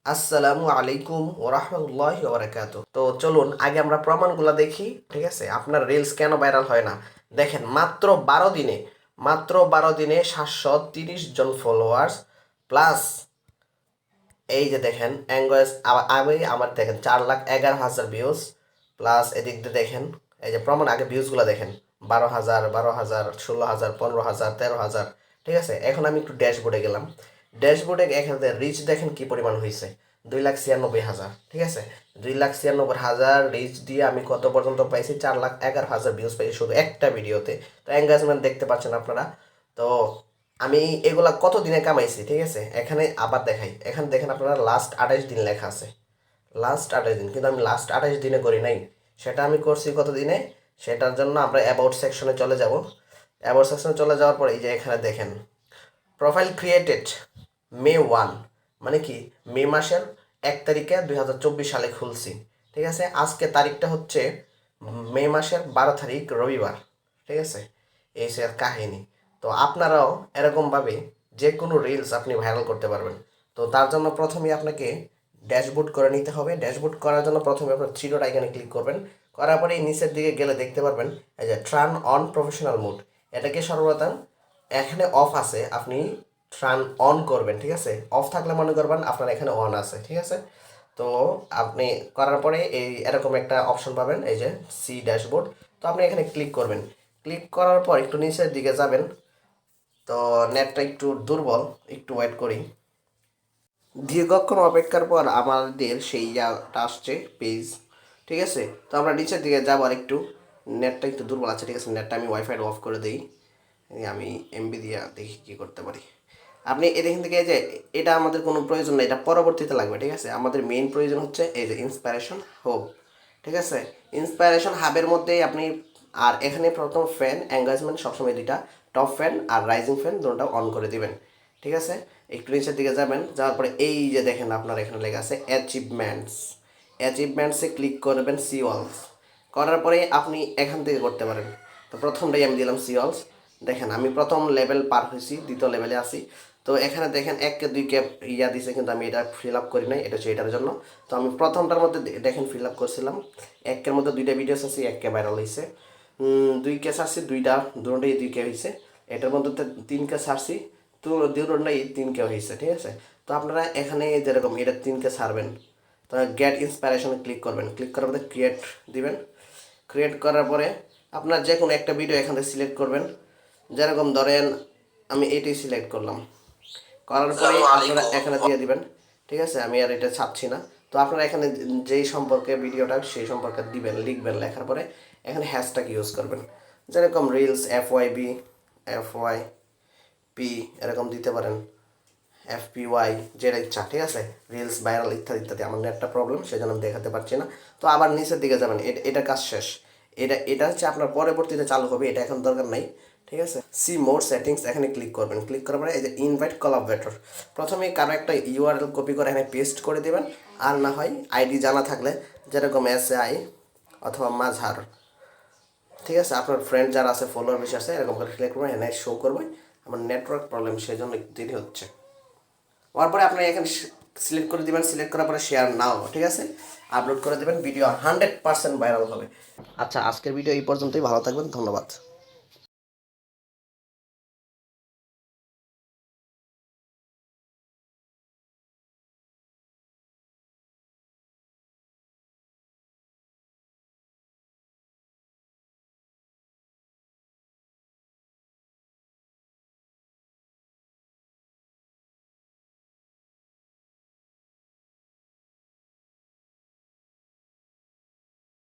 আসসালামু আলাইকুম ওরহমতুল্লাহি ওবারাকাতুহ। তো চলুন আগে আমরা প্রমাণগুলো দেখি। ঠিক আছে, আপনার রিলস কেন ভাইরাল হয় না দেখেন। মাত্র 12 দিনে 730 জন ফলোয়ার্স প্লাস এই যে দেখেন অ্যাঙ্গয়েস। আমি আমার দেখেন 4,11,000 ভিউজ প্লাস এদিক দিয়ে দেখেন এই যে প্রমাণ। আগে ভিউজগুলো দেখেন 12,000, 12,000, 16,000, 15,000, 13,000। ঠিক আছে, এখন আমি একটু ড্যাশবোর্ডে গেলাম। ড্যাশবোর্ডে এখানে রিচ দেখেন কি পরিমাণ হয়েছে, 2,96,000। ঠিক আছে, 2,96,000 রিচ দিয়ে আমি কত পর্যন্ত পাইছি, 4,11,000 ভিউজ পাইছি শুধু একটা ভিডিওতে। তো এঙ্গেজমেন্ট দেখতে পাচ্ছেন আপনারা। তো আমি এগুলা কত দিনে কামাইছি, ঠিক আছে, এখানে আবার দেখাই। এখানে দেখেন আপনারা লাস্ট 28 দিন লেখা আছে, লাস্ট 28 দিন, কিন্তু আমি লাস্ট 28 দিনে করি নাই। সেটা আমি করছি কত দিনে, সেটার জন্য আমরা অ্যাবাউট সেকশনে চলে যাব। অ্যাবাউট সেকশনে চলে যাওয়ার পর এই যে এখানে দেখেন প্রোফাইল ক্রিয়েটেড May 1, মানে কি মে মাসের 1 তারিখে 2024 সালে খুলছি। ঠিক আছে, আজকে তারিখটা হচ্ছে মে মাসের 12 তারিখ রবিবার। ঠিক আছে, এই সে কাহিনী। তো আপনারাও এরকমভাবে যে কোনো রিলস আপনি ভাইরাল করতে পারবেন। তো তার জন্য প্রথমেই আপনাকে ড্যাশবোর্ড করে নিতে হবে। ড্যাশবোর্ড করার জন্য প্রথমে আপনার থ্রি ডট আইকনে ক্লিক করবেন। করার পরে এই নিচের দিকে গেলে দেখতে পারবেন এই যে টার্ন অন প্রফেশনাল মোড। এটাকে সর্বপ্রথম এখানে অফ আছে, আপনি টার্ন অন করবেন। ঠিক আছে, অফ থাকলে মনে করবেন আপনার এখানে অন আছে। ঠিক আছে, তো আপনি করার পরে এই এরকম একটা অপশন পাবেন, এই যে সি ড্যাশবোর্ড। তো আপনি এখানে ক্লিক করবেন। ক্লিক করার পর একটু নিচের দিকে যাবেন। তো নেটটা একটু দুর্বল, একটু ওয়েট করি। দীর্ঘক্ষণ অপেক্ষার পর আমাদের সেই জায়গাটা আসছে পেজ। ঠিক আছে, তো আমরা নিচের দিকে যাবো আর একটু। নেটটা একটু দুর্বল আছে। ঠিক আছে, নেটটা আমি ওয়াইফাই অফ করে দিই। আমি এমবি দিয়ে দেখি কী করতে পারি। আপনি এখান থেকে এই যে এটা আমাদের কোনো প্রয়োজন নেই, এটা পরবর্তীতে লাগবে। ঠিক আছে, আমাদের মেইন প্রয়োজন হচ্ছে এই যে ইন্সপাইরেশন হাব। ঠিক আছে, ইন্সপাইরেশন হাবের মধ্যেই আপনি, আর এখানে প্রথম ফ্যান এঙ্গেজমেন্ট সবসময় দুইটা, টপ ফ্যান আর রাইজিং ফ্যান দুটোটা অন করে দিবেন। ঠিক আছে, একটু নিচের দিকে যাবেন। যাওয়ার পরে এই যে দেখেন আপনার এখানে লেখা আছে অ্যাচিভমেন্টস। অ্যাচিভমেন্টসে ক্লিক করবেন সি অলস। করার পরে আপনি এখান থেকে করতে পারেন। তো প্রথমটাই আমি দিলাম সি অলস। দেখেন আমি প্রথম লেভেল পার হয়েছি, দ্বিতীয় লেভেলে আছি। তো এখানে দেখেন 1 কে 2 কে ইয়া দিছে, কিন্তু আমি এটা ফিল আপ করি নাই, এটা হচ্ছে এটার জন্য। তো আমি প্রথমটার মধ্যে দেখেন ফিল আপ করছিলাম। 1 কের মধ্যে 2টা ভিডিওস আছে, 1 কে ভাইরাল হয়েছে। 2 কে ছাড়ছি, দুটোটাই 2 কে হয়েছে। এটার মধ্যে 3 কে ছাড়ছি, তো দুটোটাই 3 কে হয়েছে। ঠিক আছে, তো আপনারা এখানে যেরকম এটা 3 কে ছাড়বেন, তো গেট ইন্সপাইরেশনে ক্লিক করবেন। ক্লিক করার পরে ক্রিয়েট দিবেন। ক্রিয়েট করার পরে আপনার যে কোনো একটা ভিডিও এখান থেকে সিলেক্ট করবেন। যেরকম ধরেন আমি এটাই সিলেক্ট করলাম। করার পরে আপনারা এখানে দিয়ে দিবেন। ঠিক আছে, আমি আর এটা ছাপছি না। তো আপনারা এখানে যেই সম্পর্কে ভিডিওটা সেই সম্পর্কে দিবেন, লিখবেন। লেখার পরে এখানে হ্যাশট্যাগ ইউজ করবেন, যেরকম রিলস FYB, FYP এরকম দিতে পারেন, FPY, যেটা ইচ্ছা। ঠিক আছে, রিলস ভাইরাল ইত্যাদি ইত্যাদি। আমার নেটটা প্রবলেম, সেই জন্য আমি দেখাতে পারছি না। তো আবার নিচের দিকে যাবেন, এটা কাজ শেষ। এটা হচ্ছে আপনার পরবর্তীতে চালু হবে, এটা এখন দরকার নাই। ঠিক আছে, সি মোর সেটিংস এখানে ক্লিক করবেন। ক্লিক করার পরে এই যে ইনভাইট কোলাবরেটর, প্রথমে কারো একটা ইউআরএল কপি করে এখানে পেস্ট করে দেবেন। আর না হয় আইডি জানা থাকলে, যেরকম SI অথবা মাঝহার। ঠিক আছে, আপনার ফ্রেন্ড যারা আছে, ফলোয়ার বেশি আছে, এরকম করে ক্লিক করবেন, এখানে শো করবে। আমার নেটওয়ার্ক প্রবলেম, সেই জন্য একটু দেরি হচ্ছে। হওয়ার পরে আপনি এখানে সিলেক্ট করে দেবেন। সিলেক্ট করার পরে শেয়ার নাও। ঠিক আছে, আপলোড করে দেবেন, ভিডিও 100% ভাইরাল হবে। আচ্ছা, আজকের ভিডিও এই পর্যন্তই। ভালো থাকবেন, ধন্যবাদ।